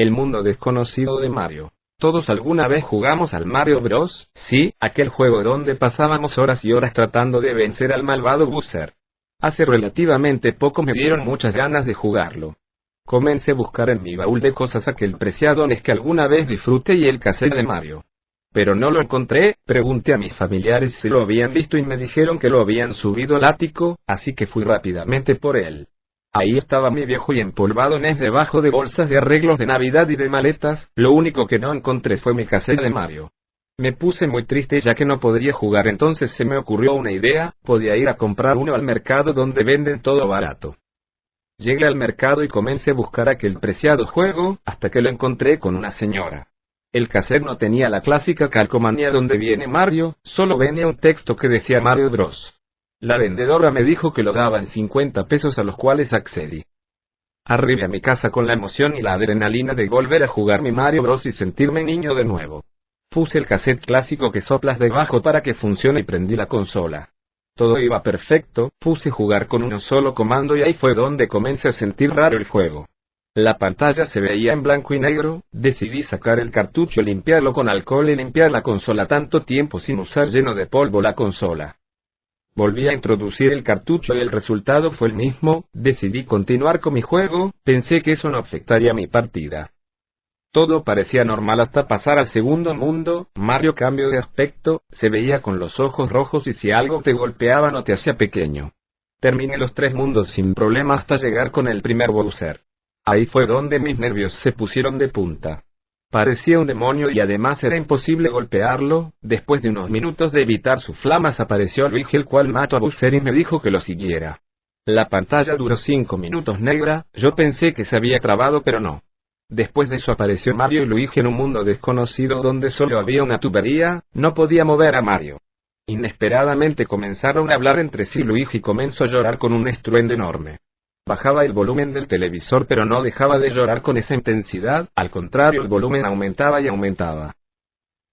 El mundo desconocido de Mario. ¿Todos alguna vez jugamos al Mario Bros? Sí, aquel juego donde pasábamos horas y horas tratando de vencer al malvado Bowser. Hace relativamente poco me dieron muchas ganas de jugarlo. Comencé a buscar en mi baúl de cosas aquel preciado NES que alguna vez disfruté y el cassette de Mario. Pero no lo encontré. Pregunté a mis familiares si lo habían visto y me dijeron que lo habían subido al ático, así que fui rápidamente por él. Ahí estaba mi viejo y empolvado NES debajo de bolsas de arreglos de Navidad y de maletas. Lo único que no encontré fue mi cassette de Mario. Me puse muy triste ya que no podría jugar, entonces se me ocurrió una idea: podía ir a comprar uno al mercado donde venden todo barato. Llegué al mercado y comencé a buscar aquel preciado juego, hasta que lo encontré con una señora. El cassette no tenía la clásica calcomanía donde viene Mario, solo venía un texto que decía Mario Bros. La vendedora me dijo que lo daba en 50 pesos, a los cuales accedí. Arribé a mi casa con la emoción y la adrenalina de volver a jugar mi Mario Bros. Y sentirme niño de nuevo. Puse el cassette clásico que soplas debajo para que funcione y prendí la consola. Todo iba perfecto, puse jugar con uno solo comando y ahí fue donde comencé a sentir raro el juego. La pantalla se veía en blanco y negro. Decidí sacar el cartucho, limpiarlo con alcohol y limpiar la consola, tanto tiempo sin usar, lleno de polvo la consola. Volví a introducir el cartucho y el resultado fue el mismo. Decidí continuar con mi juego, pensé que eso no afectaría mi partida. Todo parecía normal hasta pasar al segundo mundo. Mario cambió de aspecto, se veía con los ojos rojos y si algo te golpeaba no te hacía pequeño. Terminé los 3 mundos sin problema hasta llegar con el primer Bowser. Ahí fue donde mis nervios se pusieron de punta. Parecía un demonio y además era imposible golpearlo. Después de unos minutos de evitar sus flamas apareció Luigi, el cual mató a Bowser y me dijo que lo siguiera. La pantalla duró 5 minutos negra. Yo pensé que se había trabado, pero no. Después de eso apareció Mario y Luigi en un mundo desconocido donde solo había una tubería. No podía mover a Mario. Inesperadamente comenzaron a hablar entre sí. Luigi comenzó a llorar con un estruendo enorme. Bajaba el volumen del televisor pero no dejaba de llorar con esa intensidad, al contrario el volumen aumentaba y aumentaba.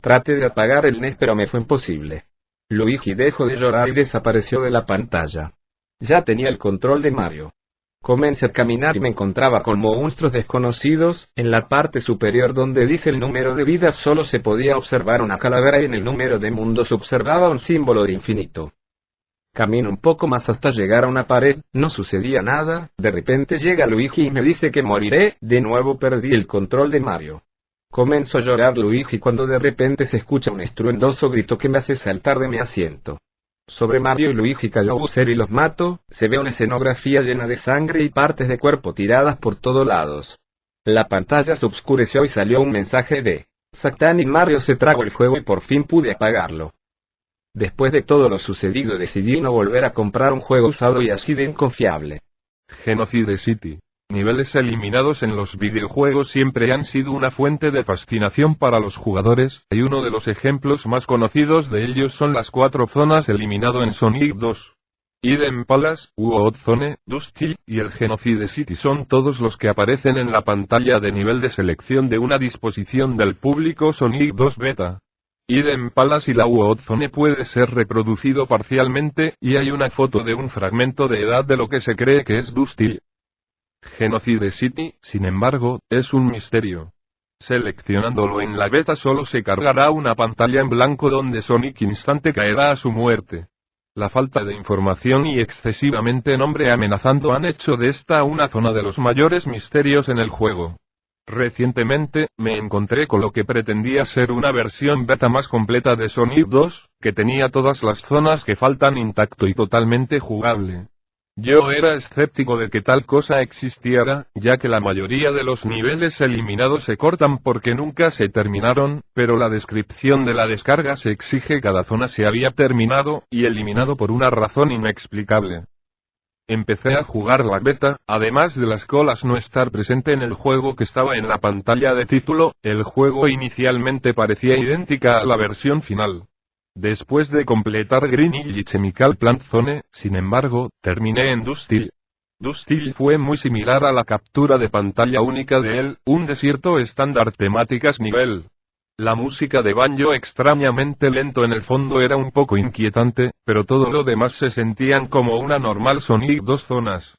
Traté de apagar el NES pero me fue imposible. Luigi dejó de llorar y desapareció de la pantalla. Ya tenía el control de Mario. Comencé a caminar y me encontraba con monstruos desconocidos. En la parte superior donde dice el número de vidas solo se podía observar una calavera y en el número de mundos se observaba un símbolo de infinito. Camino un poco más hasta llegar a una pared, no sucedía nada. De repente llega Luigi y me dice que moriré. De nuevo perdí el control de Mario. Comenzó a llorar Luigi cuando de repente se escucha un estruendoso grito que me hace saltar de mi asiento. Sobre Mario y Luigi cayó Bowser y los mató. Se ve una escenografía llena de sangre y partes de cuerpo tiradas por todos lados. La pantalla se oscureció y salió un mensaje de Satán y Mario se tragó el juego y por fin pude apagarlo. Después de todo lo sucedido decidí no volver a comprar un juego usado y así de inconfiable. Genocide City. Niveles eliminados en los videojuegos siempre han sido una fuente de fascinación para los jugadores, y uno de los ejemplos más conocidos de ellos son las 4 zonas eliminado en Sonic 2. Eden Palace, Wood Zone, Dusty y el Genocide City son todos los que aparecen en la pantalla de nivel de selección de una disposición del público Sonic 2 Beta. Eden Palace y la Wood Zone puede ser reproducido parcialmente, y hay una foto de un fragmento de edad de lo que se cree que es Dusty. Genocide City, sin embargo, es un misterio. Seleccionándolo en la beta solo se cargará una pantalla en blanco donde Sonic instante caerá a su muerte. La falta de información y excesivamente nombre amenazando han hecho de esta una zona de los mayores misterios en el juego. Recientemente, me encontré con lo que pretendía ser una versión beta más completa de Sonic 2, que tenía todas las zonas que faltan intacto y totalmente jugable. Yo era escéptico de que tal cosa existiera, ya que la mayoría de los niveles eliminados se cortan porque nunca se terminaron, pero la descripción de la descarga se exige cada zona se había terminado y eliminado por una razón inexplicable. Empecé a jugar la beta, además de las colas no estar presente en el juego que estaba en la pantalla de título, el juego inicialmente parecía idéntica a la versión final. Después de completar Green Hill y Chemical Plant Zone, sin embargo, terminé en Dusty. Dusty fue muy similar a la captura de pantalla única de él, un desierto estándar temáticas nivel. La música de banjo extrañamente lento en el fondo era un poco inquietante, pero todo lo demás se sentían como una normal Sonic 2 zonas.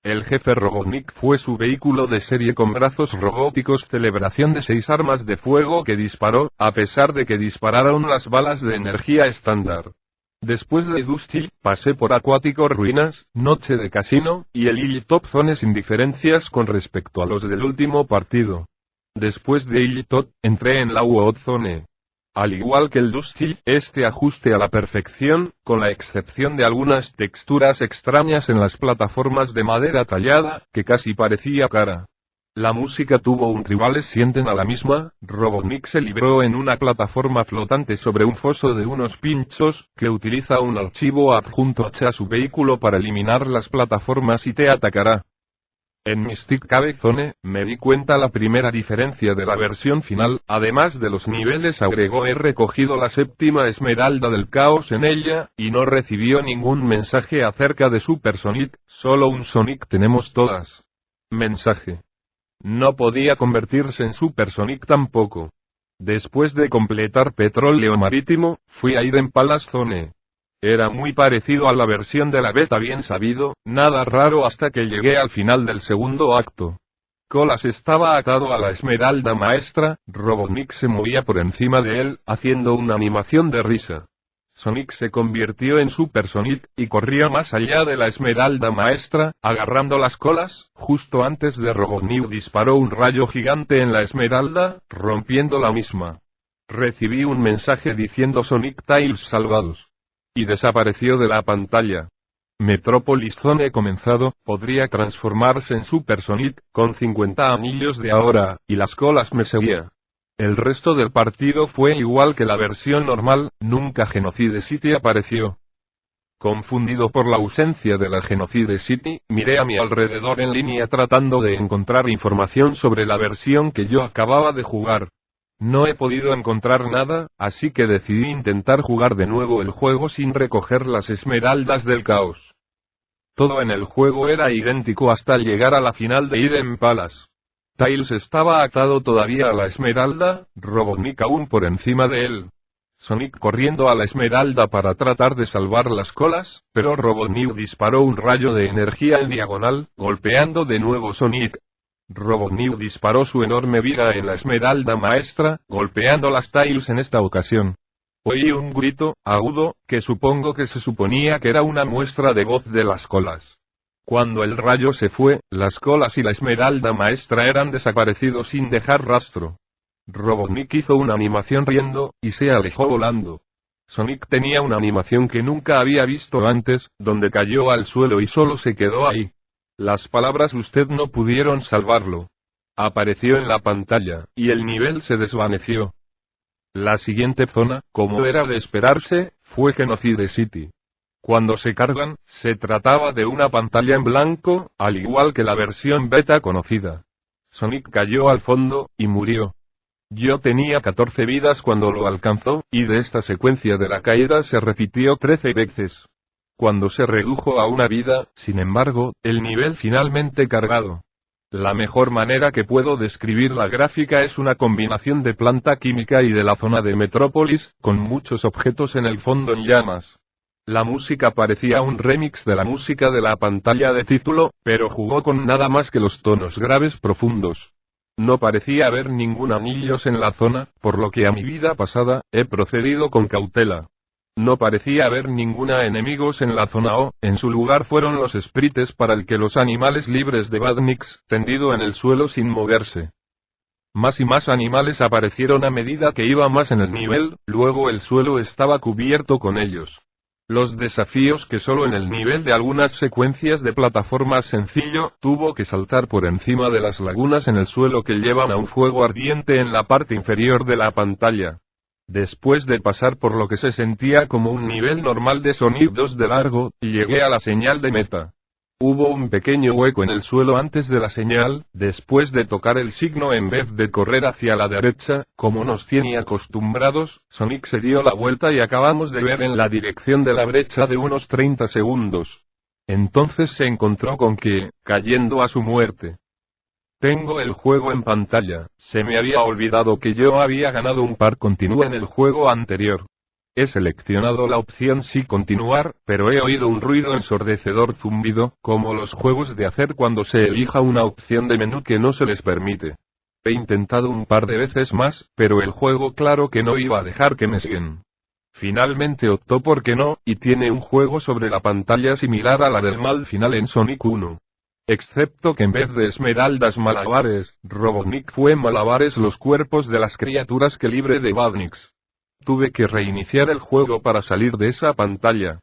El jefe Robotnik fue su vehículo de serie con brazos robóticos, celebración de 6 armas de fuego que disparó, a pesar de que dispararon las balas de energía estándar. Después de Dusty, pasé por Acuático Ruinas, Noche de Casino, y el Hilltop Zone sin diferencias con respecto a los del último partido. Después de Hilltop, entré en la Wood Zone. Al igual que el Dusty, este ajuste a la perfección, con la excepción de algunas texturas extrañas en las plataformas de madera tallada, que casi parecía cara. La música tuvo un tribales sienten a la misma. Robotnik se libró en una plataforma flotante sobre un foso de unos pinchos, que utiliza un archivo adjunto H a su vehículo para eliminar las plataformas y te atacará. En Mystic Cave Zone, me di cuenta la primera diferencia de la versión final. Además de los niveles agregó he recogido la 7ª esmeralda del caos en ella, y no recibió ningún mensaje acerca de Super Sonic, solo un Sonic tenemos todas. Mensaje. No podía convertirse en Super Sonic tampoco. Después de completar Petróleo Marítimo, fui a Eden Palace Zone. Era muy parecido a la versión de la beta bien sabido, nada raro hasta que llegué al final del segundo acto. Colas estaba atado a la esmeralda maestra, Robotnik se movía por encima de él, haciendo una animación de risa. Sonic se convirtió en Super Sonic, y corría más allá de la esmeralda maestra, agarrando las colas. Justo antes de Robotnik disparó un rayo gigante en la esmeralda, rompiendo la misma. Recibí un mensaje diciendo Sonic Tails salvados. Y desapareció de la pantalla. Metropolis Zone comenzado, podría transformarse en Super Sonic, con 50 anillos de ahora, y las colas me seguía. El resto del partido fue igual que la versión normal, nunca Genocide City apareció. Confundido por la ausencia de la Genocide City, miré a mi alrededor en línea tratando de encontrar información sobre la versión que yo acababa de jugar. No he podido encontrar nada, así que decidí intentar jugar de nuevo el juego sin recoger las esmeraldas del caos. Todo en el juego era idéntico hasta llegar a la final de Eden Palace. Tails estaba atado todavía a la esmeralda, Robotnik aún por encima de él. Sonic corriendo a la esmeralda para tratar de salvar las colas, pero Robotnik disparó un rayo de energía en diagonal, golpeando de nuevo Sonic. Robotnik disparó su enorme viga en la esmeralda maestra, golpeando las Tails en esta ocasión. Oí un grito, agudo, que supongo que se suponía que era una muestra de voz de las colas. Cuando el rayo se fue, las colas y la esmeralda maestra eran desaparecidos sin dejar rastro. Robotnik hizo una animación riendo, y se alejó volando. Sonic tenía una animación que nunca había visto antes, donde cayó al suelo y solo se quedó ahí. Las palabras usted no pudieron salvarlo. Apareció en la pantalla, y el nivel se desvaneció. La siguiente zona, como era de esperarse, fue Genocide City. Cuando se cargan, se trataba de una pantalla en blanco, al igual que la versión beta conocida. Sonic cayó al fondo, y murió. Yo tenía 14 vidas cuando lo alcanzó, y de esta secuencia de la caída se repitió 13 veces. Cuando se redujo a una vida, sin embargo, el nivel finalmente cargado. La mejor manera que puedo describir la gráfica es una combinación de planta química y de la zona de Metrópolis, con muchos objetos en el fondo en llamas. La música parecía un remix de la música de la pantalla de título, pero jugó con nada más que los tonos graves profundos. No parecía haber ningún anillos en la zona, por lo que a mi vida pasada, he procedido con cautela. No parecía haber ninguna enemigos en la zona O, en su lugar fueron los sprites para el que los animales libres de Badniks, tendido en el suelo sin moverse. Más y más animales aparecieron a medida que iba más en el nivel, luego el suelo estaba cubierto con ellos. Los desafíos que solo en el nivel de algunas secuencias de plataformas sencillo, tuvo que saltar por encima de las lagunas en el suelo que llevan a un fuego ardiente en la parte inferior de la pantalla. Después de pasar por lo que se sentía como un nivel normal de Sonic 2 de largo, llegué a la señal de meta. Hubo un pequeño hueco en el suelo antes de la señal, después de tocar el signo en vez de correr hacia la derecha, como nos tiene acostumbrados, Sonic se dio la vuelta y acabamos de ver en la dirección de la brecha de unos 30 segundos. Entonces se encontró con que, cayendo a su muerte. Tengo el juego en pantalla, se me había olvidado que yo había ganado un par continuo en el juego anterior. He seleccionado la opción sí continuar, pero he oído un ruido ensordecedor zumbido, como los juegos de hacer cuando se elija una opción de menú que no se les permite. He intentado un par de veces más, pero el juego claro que no iba a dejar que me siguen. Finalmente optó por que no, y tiene un juego sobre la pantalla similar a la del mal final en Sonic 1. Excepto que en vez de esmeraldas malabares, Robotnik fue malabares los cuerpos de las criaturas que libre de Badniks. Tuve que reiniciar el juego para salir de esa pantalla.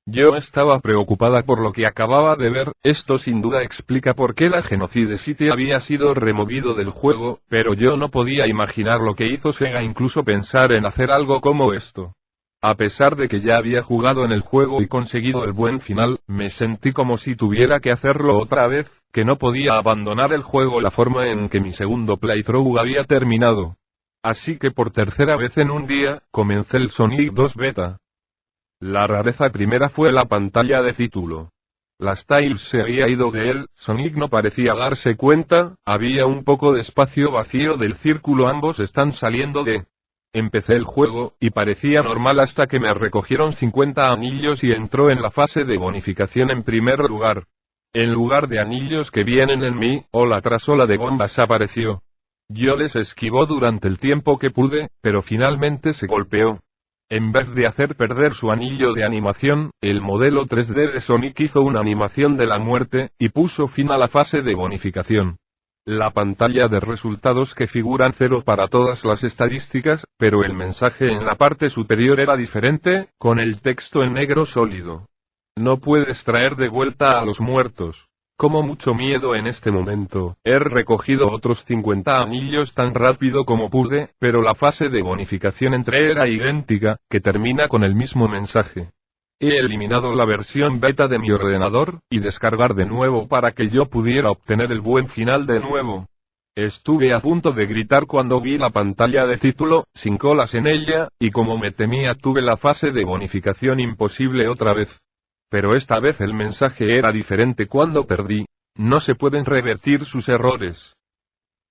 Yo estaba preocupada por lo que acababa de ver, esto sin duda explica por qué la Genocide City había sido removido del juego, pero yo no podía imaginar lo que hizo Sega, incluso pensar en hacer algo como esto. A pesar de que ya había jugado en el juego y conseguido el buen final, me sentí como si tuviera que hacerlo otra vez, que no podía abandonar el juego la forma en que mi segundo playthrough había terminado. Así que por tercera vez en un día, comencé el Sonic 2 Beta. La rareza primera fue la pantalla de título. Las tiles se había ido de él, Sonic no parecía darse cuenta, había un poco de espacio vacío del círculo, ambos están saliendo de... Empecé el juego, y parecía normal hasta que me recogieron 50 anillos y entró en la fase de bonificación en primer lugar. En lugar de anillos que vienen en mí, ola tras ola de bombas apareció. Yo les esquivó durante el tiempo que pude, pero finalmente se golpeó. En vez de hacer perder su anillo de animación, el modelo 3D de Sonic hizo una animación de la muerte, y puso fin a la fase de bonificación. La pantalla de resultados que figuran 0 para todas las estadísticas, pero el mensaje en la parte superior era diferente, con el texto en negro sólido. No puedes traer de vuelta a los muertos. Como mucho miedo en este momento. He recogido otros 50 anillos tan rápido como pude, pero la fase de bonificación era idéntica, que termina con el mismo mensaje. He eliminado la versión beta de mi ordenador, y descargar de nuevo para que yo pudiera obtener el buen final de nuevo. Estuve a punto de gritar cuando vi la pantalla de título, sin colas en ella, y como me temía tuve la fase de bonificación imposible otra vez. Pero esta vez el mensaje era diferente cuando perdí. No se pueden revertir sus errores.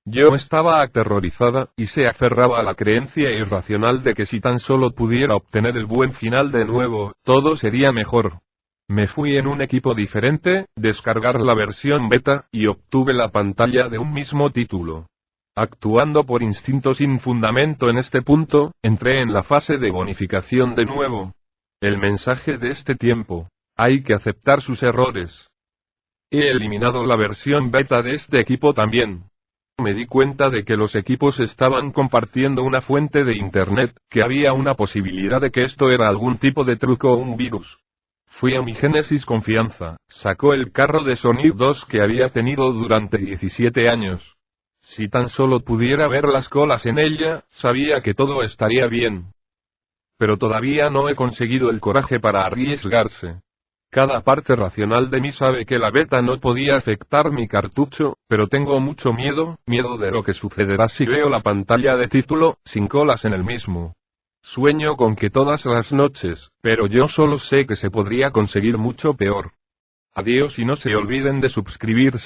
Yo estaba aterrorizada, y se aferraba a la creencia irracional de que si tan solo pudiera obtener el buen final de nuevo, todo sería mejor. Me fui en un equipo diferente, descargar la versión beta, y obtuve la pantalla de un mismo título. Actuando por instinto sin fundamento en este punto, entré en la fase de bonificación de nuevo. El mensaje de este tiempo. Hay que aceptar sus errores. He eliminado la versión beta de este equipo también. Me di cuenta de que los equipos estaban compartiendo una fuente de internet, que había una posibilidad de que esto era algún tipo de truco o un virus. Fui a mi Genesis Confianza, sacó el carro de Sonic 2 que había tenido durante 17 años. Si tan solo pudiera ver las colas en ella, sabía que todo estaría bien. Pero todavía no he conseguido el coraje para arriesgarse. Cada parte racional de mí sabe que la beta no podía afectar mi cartucho, pero tengo mucho miedo de lo que sucederá si veo la pantalla de título, sin colas en el mismo. Sueño con que todas las noches, pero yo solo sé que se podría conseguir mucho peor. Adiós y no se olviden de suscribirse.